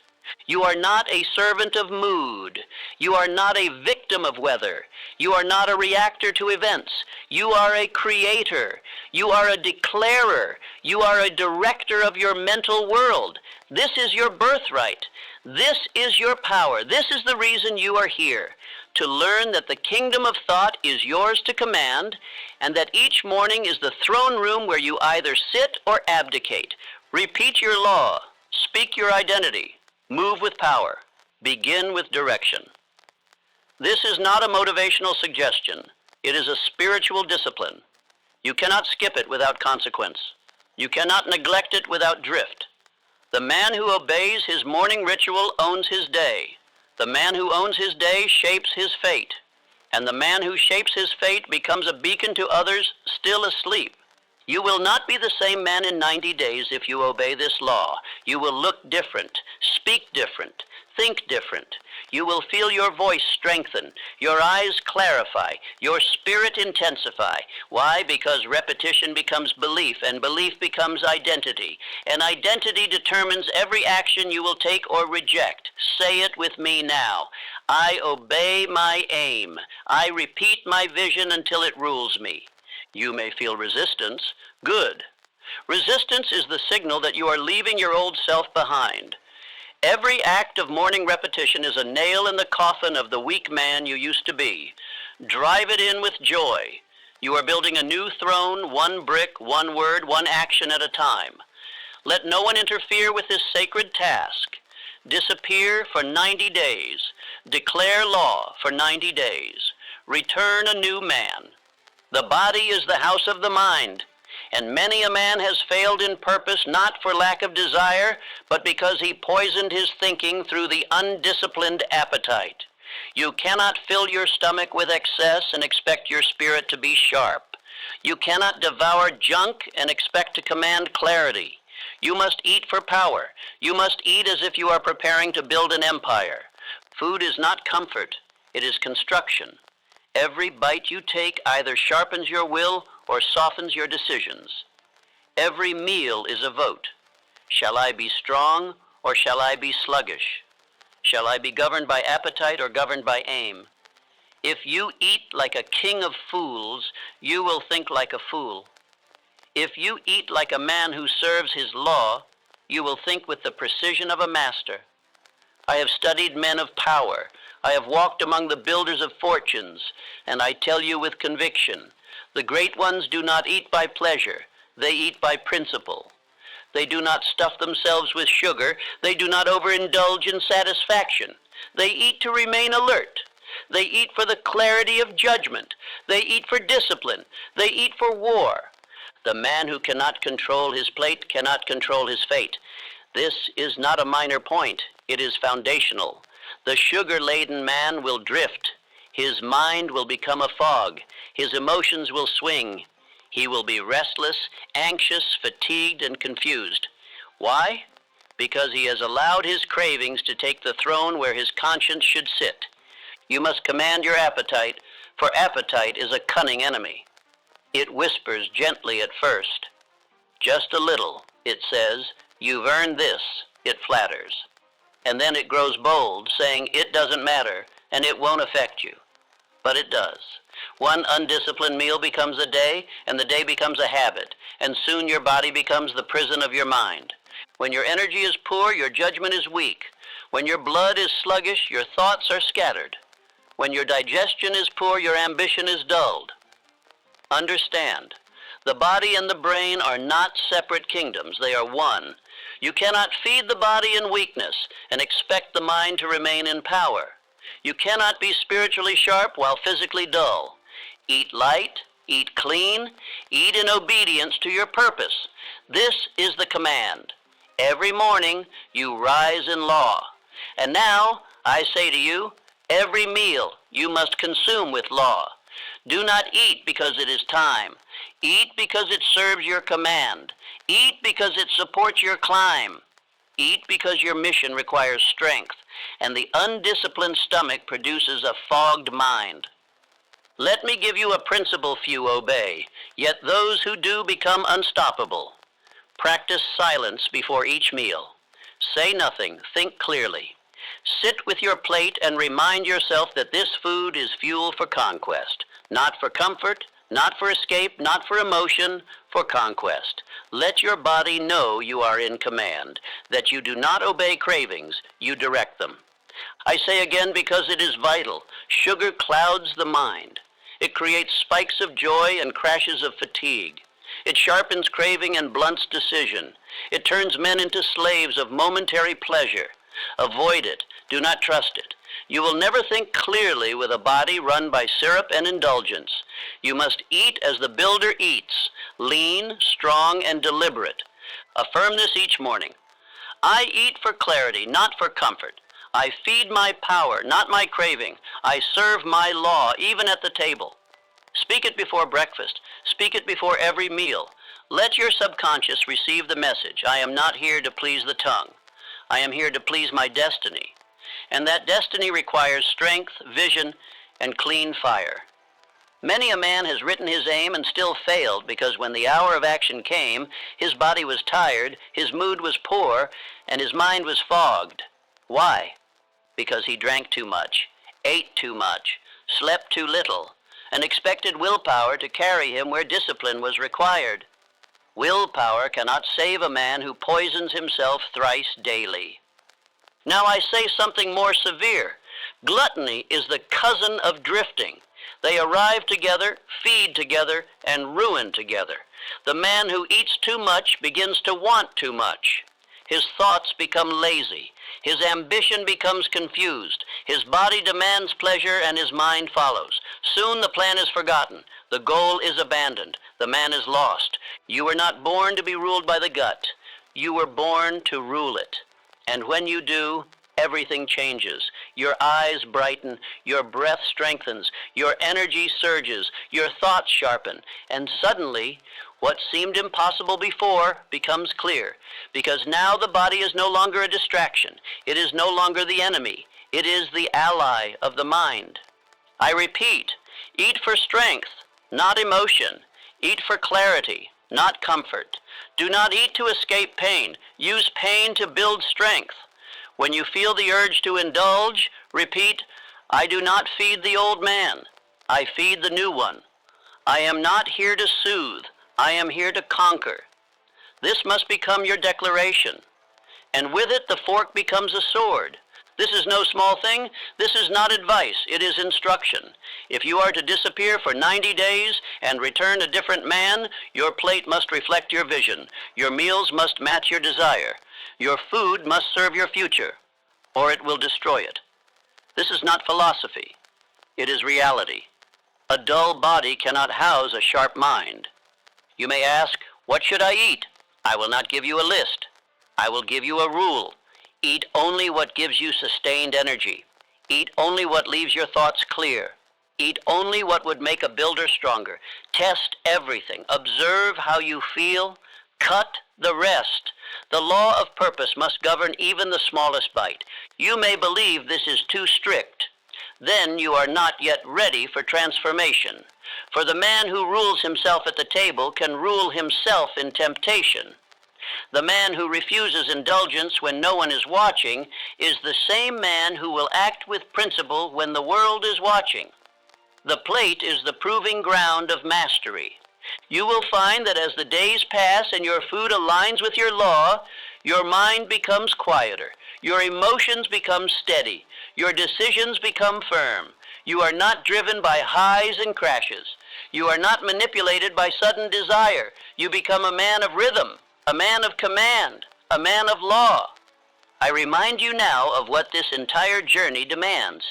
[SPEAKER 1] You are not a servant of mood. You are not a victim of weather. You are not a reactor to events. You are a creator. You are a declarer. You are a director of your mental world. This is your birthright. This is your power. This is the reason you are here, to learn that the kingdom of thought is yours to command, and that each morning is the throne room where you either sit or abdicate. Repeat your law. Speak your identity. Move with power. Begin with direction. This is not a motivational suggestion. It is a spiritual discipline. You cannot skip it without consequence. You cannot neglect it without drift. The man who obeys his morning ritual owns his day. The man who owns his day shapes his fate. And the man who shapes his fate becomes a beacon to others still asleep. You will not be the same man in 90 days if you obey this law. You will look different, speak different, think different. You will feel your voice strengthen, your eyes clarify, your spirit intensify. Why? Because repetition becomes belief, and belief becomes identity. And identity determines every action you will take or reject. Say it with me now. I obey my aim. I repeat my vision until it rules me. You may feel resistance. Good. Resistance is the signal that you are leaving your old self behind. Every act of morning repetition is a nail in the coffin of the weak man you used to be. Drive it in with joy. You are building a new throne, one brick, one word, one action at a time. Let no one interfere with this sacred task. Disappear for 90 days. Declare law for 90 days. Return a new man. The body is the house of the mind. And many a man has failed in purpose not for lack of desire, but because he poisoned his thinking through the undisciplined appetite. You cannot fill your stomach with excess and expect your spirit to be sharp. You cannot devour junk and expect to command clarity. You must eat for power. You must eat as if you are preparing to build an empire. Food is not comfort, it is construction. Every bite you take either sharpens your will or softens your decisions. Every meal is a vote. Shall I be strong or shall I be sluggish? Shall I be governed by appetite or governed by aim? If you eat like a king of fools, you will think like a fool. If you eat like a man who serves his law, you will think with the precision of a master. I have studied men of power. I have walked among the builders of fortunes, and I tell you with conviction, the great ones do not eat by pleasure, they eat by principle. They do not stuff themselves with sugar, they do not overindulge in satisfaction. They eat to remain alert. They eat for the clarity of judgment. They eat for discipline. They eat for war. The man who cannot control his plate cannot control his fate. This is not a minor point, it is foundational. The sugar-laden man will drift. His mind will become a fog. His emotions will swing. He will be restless, anxious, fatigued, and confused. Why? Because he has allowed his cravings to take the throne where his conscience should sit. You must command your appetite, for appetite is a cunning enemy. It whispers gently at first. Just a little, it says, you've earned this, it flatters. And then it grows bold, saying it doesn't matter and it won't affect you. But it does. One undisciplined meal becomes a day, and the day becomes a habit, and soon your body becomes the prison of your mind. When your energy is poor, your judgment is weak. When your blood is sluggish, your thoughts are scattered. When your digestion is poor, your ambition is dulled. Understand, the body and the brain are not separate kingdoms, they are one. You cannot feed the body in weakness and expect the mind to remain in power. You cannot be spiritually sharp while physically dull. Eat light, eat clean, eat in obedience to your purpose. This is the command. Every morning you rise in law. And now I say to you, every meal you must consume with law. Do not eat because it is time. Eat because it serves your command. Eat because it supports your climb. Eat because your mission requires strength, and the undisciplined stomach produces a fogged mind. Let me give you a principle few obey, yet those who do become unstoppable. Practice silence before each meal. Say nothing, think clearly. Sit with your plate and remind yourself that this food is fuel for conquest, not for comfort, not for escape, not for emotion, for conquest. Let your body know you are in command, that you do not obey cravings, you direct them. I say again because it is vital. Sugar clouds the mind. It creates spikes of joy and crashes of fatigue. It sharpens craving and blunts decision. It turns men into slaves of momentary pleasure. Avoid it. Do not trust it. You will never think clearly with a body run by syrup and indulgence. You must eat as the builder eats, lean, strong, and deliberate. Affirm this each morning. I eat for clarity, not for comfort. I feed my power, not my craving. I serve my law, even at the table. Speak it before breakfast. Speak it before every meal. Let your subconscious receive the message. I am not here to please the tongue. I am here to please my destiny. and that destiny requires strength, vision, and clean fire. Many a man has written his aim and still failed because when the hour of action came, his body was tired, his mood was poor, and his mind was fogged. Why? Because he drank too much, ate too much, slept too little, and expected willpower to carry him where discipline was required. Willpower cannot save a man who poisons himself thrice daily. Now I say something more severe. Gluttony is the cousin of drifting. They arrive together, feed together, and ruin together. The man who eats too much begins to want too much. His thoughts become lazy. His ambition becomes confused. His body demands pleasure and his mind follows. Soon the plan is forgotten. The goal is abandoned. The man is lost. You were not born to be ruled by the gut. You were born to rule it. And when you do, everything changes. Your eyes brighten, your breath strengthens, your energy surges, your thoughts sharpen, and suddenly, what seemed impossible before becomes clear, because now the body is no longer a distraction. It is no longer the enemy. It is the ally of the mind. I repeat, eat for strength, not emotion. Eat for clarity, not comfort. Do not eat to escape pain. Use pain to build strength. When you feel the urge to indulge, repeat, I do not feed the old man. I feed the new one. I am not here to soothe. I am here to conquer. This must become your declaration. And with it, the fork becomes a sword. This is no small thing. This is not advice. It is instruction. If you are to disappear for 90 days and return a different man, your plate must reflect your vision. Your meals must match your desire. Your food must serve your future, or it will destroy it. This is not philosophy. It is reality. A dull body cannot house a sharp mind. You may ask, what should I eat? I will not give you a list. I will give you a rule. Eat only what gives you sustained energy. Eat only what leaves your thoughts clear. Eat only what would make a builder stronger. Test everything. Observe how you feel. Cut the rest. The law of purpose must govern even the smallest bite. You may believe this is too strict. Then you are not yet ready for transformation. For the man who rules himself at the table can rule himself in temptation. The man who refuses indulgence when no one is watching is the same man who will act with principle when the world is watching. The plate is the proving ground of mastery. You will find that as the days pass and your food aligns with your law, your mind becomes quieter, your emotions become steady, your decisions become firm. You are not driven by highs and crashes. You are not manipulated by sudden desire. You become a man of rhythm, a man of command, a man of law. I remind you now of what this entire journey demands.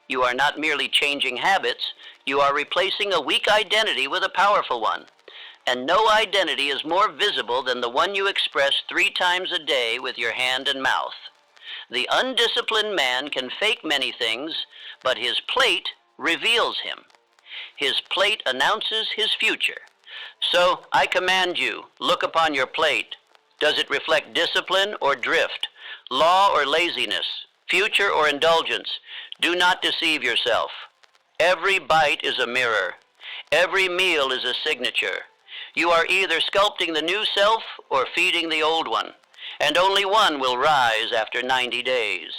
[SPEAKER 1] You are not merely changing habits, you are replacing a weak identity with a powerful one. And no identity is more visible than the one you express 3 times a day with your hand and mouth. The undisciplined man can fake many things, but his plate reveals him. His plate announces his future. So I command you, look upon your plate. Does it reflect discipline or drift, law or laziness, future or indulgence? Do not deceive yourself. Every bite is a mirror. Every meal is a signature. You are either sculpting the new self or feeding the old one, and only one will rise after 90 days.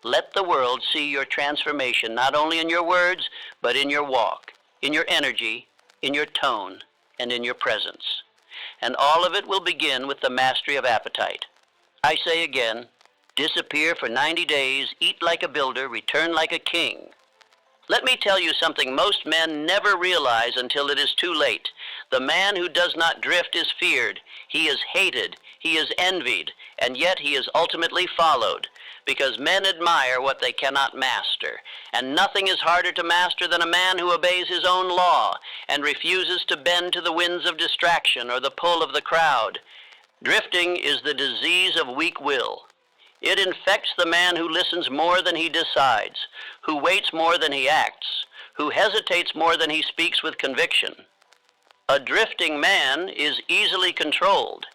[SPEAKER 1] Let the world see your transformation not only in your words, but in your walk, in your energy, in your tone, and in your presence. And all of it will begin with the mastery of appetite. I say again, disappear for 90 days, eat like a builder, return like a king. Let me tell you something most men never realize until it is too late. The man who does not drift is feared. He is hated. He is envied. And yet he is ultimately followed, because men admire what they cannot master. And nothing is harder to master than a man who obeys his own law and refuses to bend to the winds of distraction or the pull of the crowd. Drifting is the disease of weak will. It infects the man who listens more than he decides, who waits more than he acts, who hesitates more than he speaks with conviction. A drifting man is easily controlled.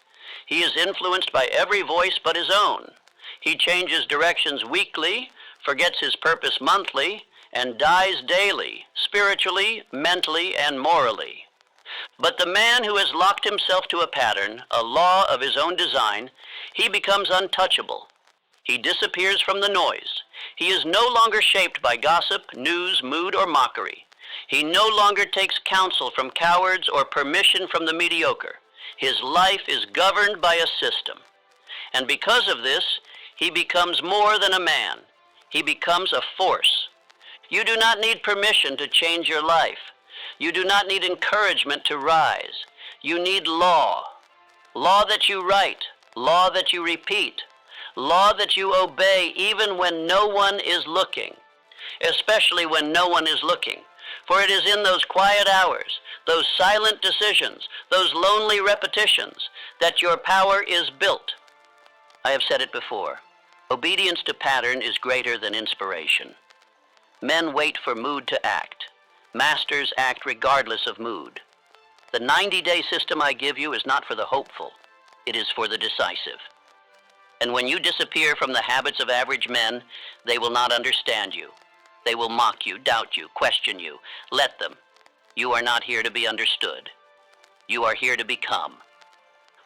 [SPEAKER 1] He is influenced by every voice but his own. He changes directions weakly, forgets his purpose monthly, and dies daily, spiritually, mentally, and morally. But the man who has locked himself to a pattern, a law of his own design, he becomes untouchable. He disappears from the noise. He is no longer shaped by gossip, news, mood, or mockery. He no longer takes counsel from cowards or permission from the mediocre. His life is governed by a system. And because of this, he becomes more than a man. He becomes a force. You do not need permission to change your life. You do not need encouragement to rise. You need law. Law that you write, law that you repeat, law that you obey even when no one is looking, especially when no one is looking. For it is in those quiet hours, those silent decisions, those lonely repetitions, that your power is built. I have said it before. Obedience to pattern is greater than inspiration. Men wait for mood to act. Masters act regardless of mood. The 90-day system I give you is not for the hopeful. It is for the decisive. And when you disappear from the habits of average men, they will not understand you. They will mock you, doubt you, question you. Let them. You are not here to be understood. You are here to become.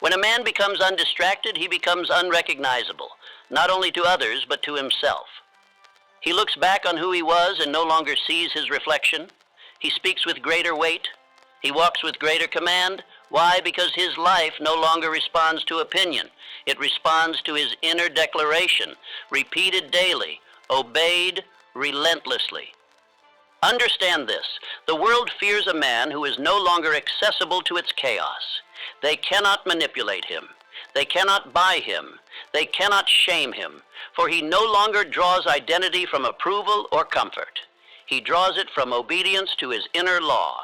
[SPEAKER 1] When a man becomes undistracted, he becomes unrecognizable, not only to others, but to himself. He looks back on who he was and no longer sees his reflection. He speaks with greater weight. He walks with greater command. Why? Because his life no longer responds to opinion. It responds to his inner declaration, repeated daily, obeyed relentlessly. Understand this. The world fears a man who is no longer accessible to its chaos. They cannot manipulate him. They cannot buy him. They cannot shame him, for he no longer draws identity from approval or comfort. He draws it from obedience to his inner law.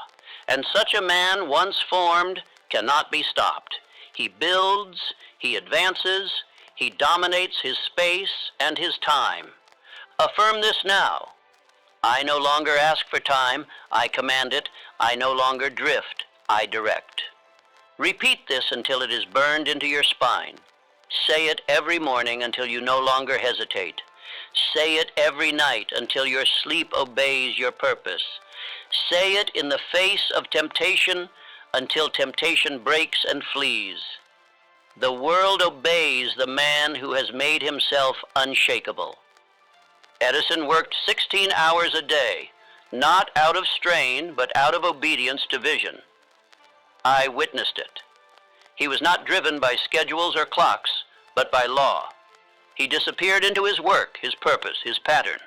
[SPEAKER 1] And such a man, once formed, cannot be stopped. He builds, he advances, he dominates his space and his time. Affirm this now. I no longer ask for time, I command it. I no longer drift, I direct. Repeat this until it is burned into your spine. Say it every morning until you no longer hesitate. Say it every night until your sleep obeys your purpose. Say it in the face of temptation until temptation breaks and flees. The world obeys the man who has made himself unshakable. Edison worked 16 hours a day, not out of strain, but out of obedience to vision. I witnessed it. He was not driven by schedules or clocks, but by law. He disappeared into his work, his purpose, his pattern.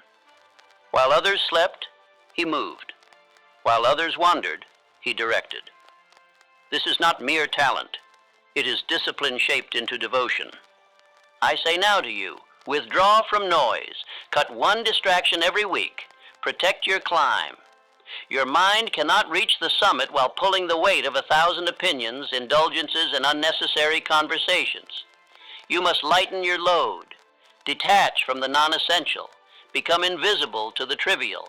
[SPEAKER 1] While others slept, he moved. While others wandered, he directed. This is not mere talent. It is discipline shaped into devotion. I say now to you, withdraw from noise. Cut one distraction every week. Protect your climb. Your mind cannot reach the summit while pulling the weight of 1,000 opinions, indulgences, and unnecessary conversations. You must lighten your load. Detach from the non-essential. Become invisible to the trivial.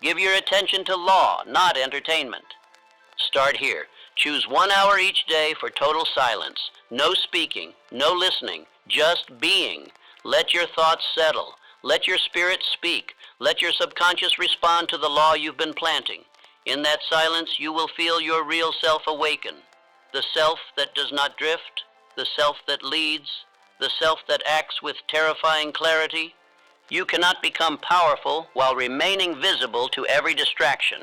[SPEAKER 1] Give your attention to law, not entertainment. Start here. Choose 1 hour each day for total silence. No speaking, no listening, just being. Let your thoughts settle. Let your spirit speak. Let your subconscious respond to the law you've been planting. In that silence, you will feel your real self awaken. The self that does not drift, the self that leads, the self that acts with terrifying clarity. You cannot become powerful while remaining visible to every distraction.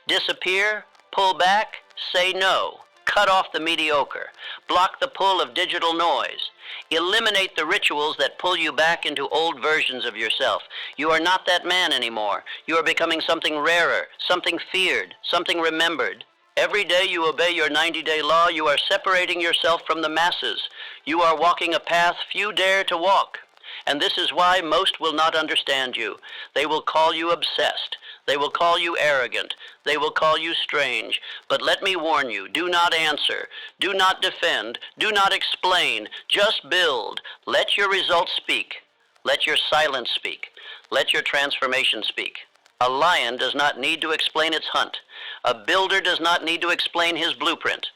[SPEAKER 1] Disappear, pull back, say no. Cut off the mediocre. Block the pull of digital noise. Eliminate the rituals that pull you back into old versions of yourself. You are not that man anymore. You are becoming something rarer, something feared, something remembered. Every day you obey your 90-day law, you are separating yourself from the masses. You are walking a path few dare to walk. And this is why most will not understand you. They will call you obsessed. They will call you arrogant. They will call you strange. But let me warn you, do not answer. Do not defend. Do not explain. Just build. Let your results speak. Let your silence speak. Let your transformation speak. A lion does not need to explain its hunt. A builder does not need to explain his blueprint.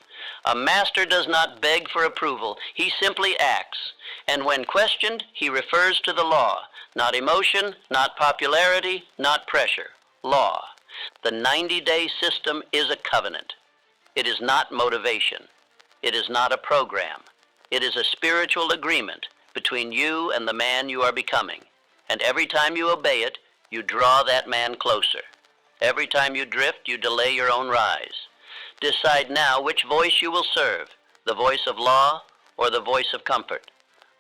[SPEAKER 1] A master does not beg for approval. He simply acts. And when questioned, he refers to the law. Not emotion, not popularity, not pressure. Law. The 90-day system is a covenant. It is not motivation. It is not a program. It is a spiritual agreement between you and the man you are becoming. And every time you obey it, you draw that man closer. Every time you drift, you delay your own rise. Decide now which voice you will serve, the voice of law or the voice of comfort.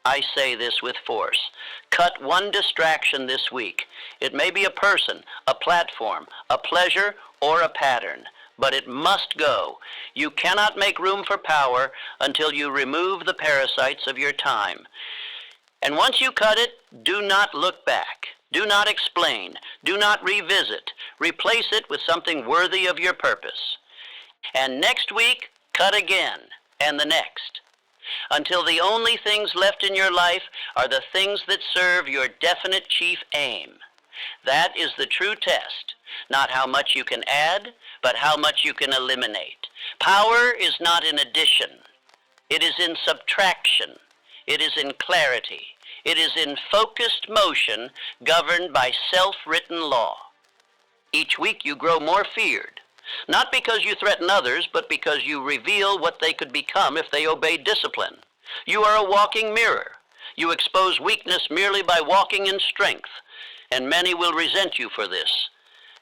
[SPEAKER 1] I say this with force. Cut one distraction this week. It may be a person, a platform, a pleasure, or a pattern, but it must go. You cannot make room for power until you remove the parasites of your time. And once you cut it, do not look back. Do not explain. Do not revisit. Replace it with something worthy of your purpose. And next week, cut again, and the next, until the only things left in your life are the things that serve your definite chief aim. That is the true test, not how much you can add, but how much you can eliminate. Power is not in addition. It is in subtraction. It is in clarity. It is in focused motion governed by self-written law. Each week you grow more feared, not because you threaten others, but because you reveal what they could become if they obeyed discipline. You are a walking mirror. You expose weakness merely by walking in strength, and many will resent you for this.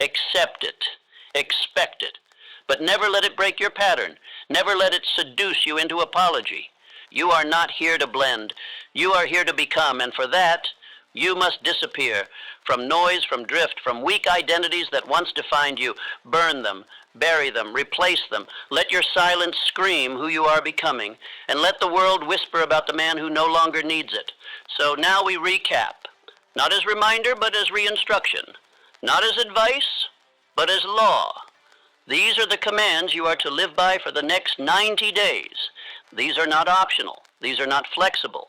[SPEAKER 1] Accept it. Expect it. But never let it break your pattern. Never let it seduce you into apology. You are not here to blend. You are here to become, and for that, you must disappear from noise, from drift, from weak identities that once defined you. Burn them, bury them, replace them. Let your silence scream who you are becoming, and let the world whisper about the man who no longer needs it. So now we recap, not as reminder, but as re-instruction. Not as advice, but as law. These are the commands you are to live by for the next 90 days. These are not optional. These are not flexible.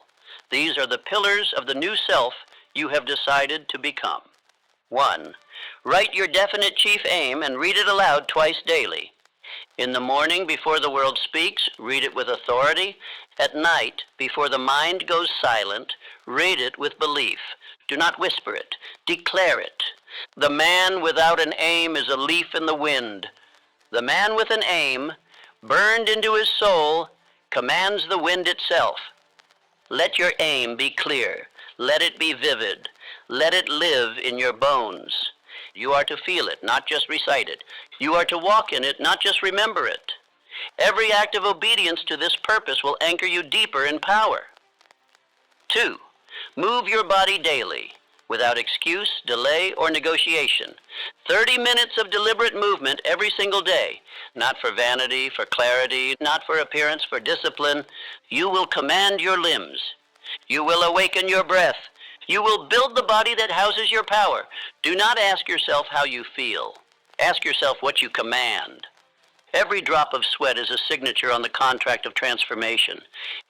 [SPEAKER 1] These are the pillars of the new self you have decided to become. 1. Write your definite chief aim and read it aloud twice daily. In the morning before the world speaks, read it with authority. At night, before the mind goes silent, read it with belief. Do not whisper it. Declare it. The man without an aim is a leaf in the wind. The man with an aim, burned into his soul, commands the wind itself. Let your aim be clear. Let it be vivid. Let it live in your bones. You are to feel it, not just recite it. You are to walk in it, not just remember it. Every act of obedience to this purpose will anchor you deeper in power. 2. Move your body daily, without excuse, delay, or negotiation. 30 minutes of deliberate movement every single day, not for vanity, for clarity, not for appearance, for discipline. You will command your limbs. You will awaken your breath. You will build the body that houses your power. Do not ask yourself how you feel. Ask yourself what you command. Every drop of sweat is a signature on the contract of transformation.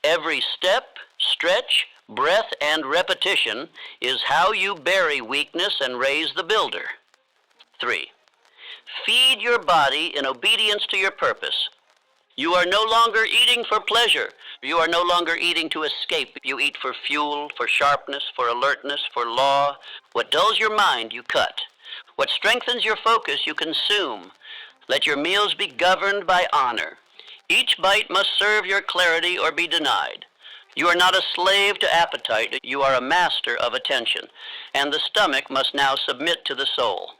[SPEAKER 1] Every step, stretch, breath, and repetition is how you bury weakness and raise the builder. 3. Feed your body in obedience to your purpose. You are no longer eating for pleasure. You are no longer eating to escape. You eat for fuel, for sharpness, for alertness, for law. What dulls your mind, you cut. What strengthens your focus, you consume. Let your meals be governed by honor. Each bite must serve your clarity or be denied. You are not a slave to appetite. You are a master of attention. And the stomach must now submit to the soul.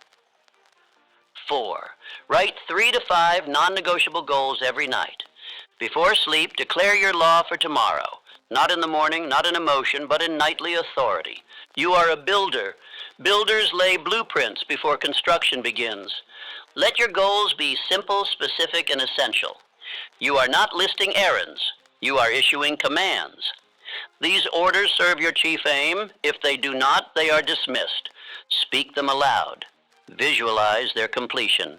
[SPEAKER 1] 4. Write 3 to 5 non-negotiable goals every night. Before sleep, declare your law for tomorrow. Not in the morning, not in emotion, but in nightly authority. You are a builder. Builders lay blueprints before construction begins. Let your goals be simple, specific, and essential. You are not listing errands. You are issuing commands. These orders serve your chief aim. If they do not, they are dismissed. Speak them aloud. Visualize their completion.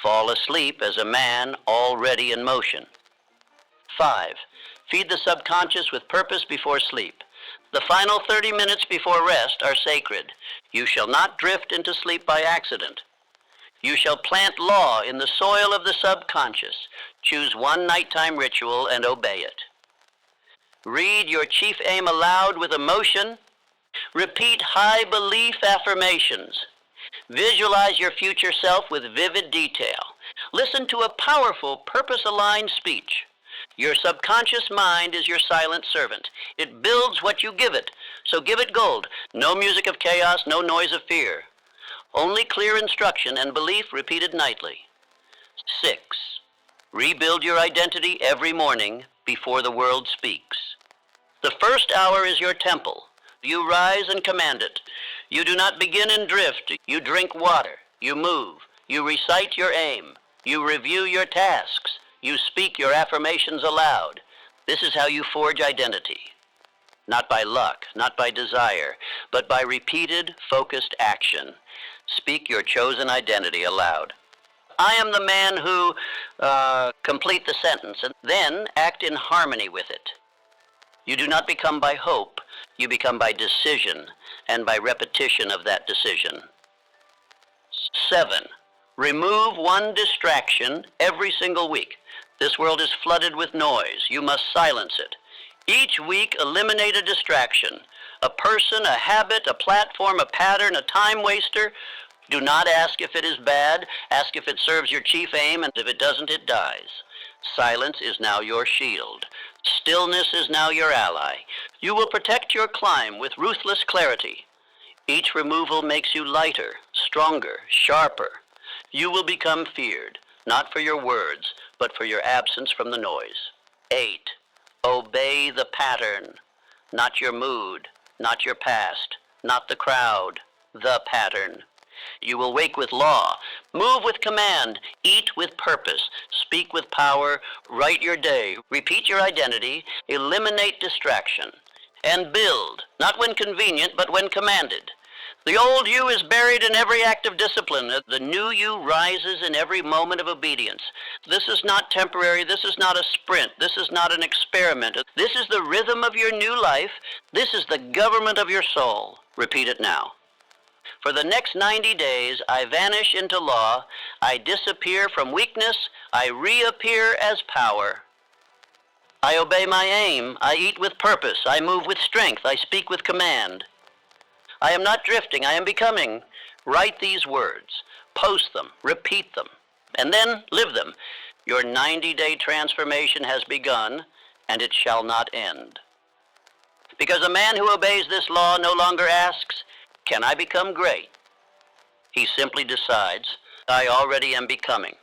[SPEAKER 1] Fall asleep as a man already in motion. 5. Feed the subconscious with purpose before sleep. The final 30 minutes before rest are sacred. You shall not drift into sleep by accident. You shall plant law in the soil of the subconscious. Choose one nighttime ritual and obey it. Read your chief aim aloud with emotion. Repeat high belief affirmations. Visualize your future self with vivid detail. Listen to a powerful, purpose-aligned speech. Your subconscious mind is your silent servant. It builds what you give it, so give it gold. No music of chaos, no noise of fear. Only clear instruction and belief repeated nightly. 6. Rebuild your identity every morning before the world speaks. The first hour is your temple. You rise and command it. You do not begin in drift. You drink water. You move. You recite your aim. You review your tasks. You speak your affirmations aloud. This is how you forge identity. Not by luck, not by desire, but by repeated, focused action. Speak your chosen identity aloud. I am the man who, complete the sentence, and then act in harmony with it. You do not become by hope, you become by decision, and by repetition of that decision. 7. Remove one distraction every single week. This world is flooded with noise. You must silence it. Each week, eliminate a distraction. A person, a habit, a platform, a pattern, a time waster. Do not ask if it is bad. Ask if it serves your chief aim, and if it doesn't, it dies. Silence is now your shield. Stillness is now your ally. You will protect your climb with ruthless clarity. Each removal makes you lighter, stronger, sharper. You will become feared, not for your words, but for your absence from the noise. 8. Obey the pattern, not your mood, not your past, not the crowd, the pattern. You will wake with law, move with command, eat with purpose, speak with power, write your day, repeat your identity, eliminate distraction, and build, not when convenient, but when commanded. The old you is buried in every act of discipline. The new you rises in every moment of obedience. This is not temporary. This is not a sprint. This is not an experiment. This is the rhythm of your new life. This is the government of your soul. Repeat it now. For the next 90 days, I vanish into law. I disappear from weakness. I reappear as power. I obey my aim. I eat with purpose. I move with strength. I speak with command. I am not drifting, I am becoming. Write these words, post them, repeat them, and then live them. Your 90-day transformation has begun, and it shall not end. Because a man who obeys this law no longer asks, can I become great? He simply decides, I already am becoming.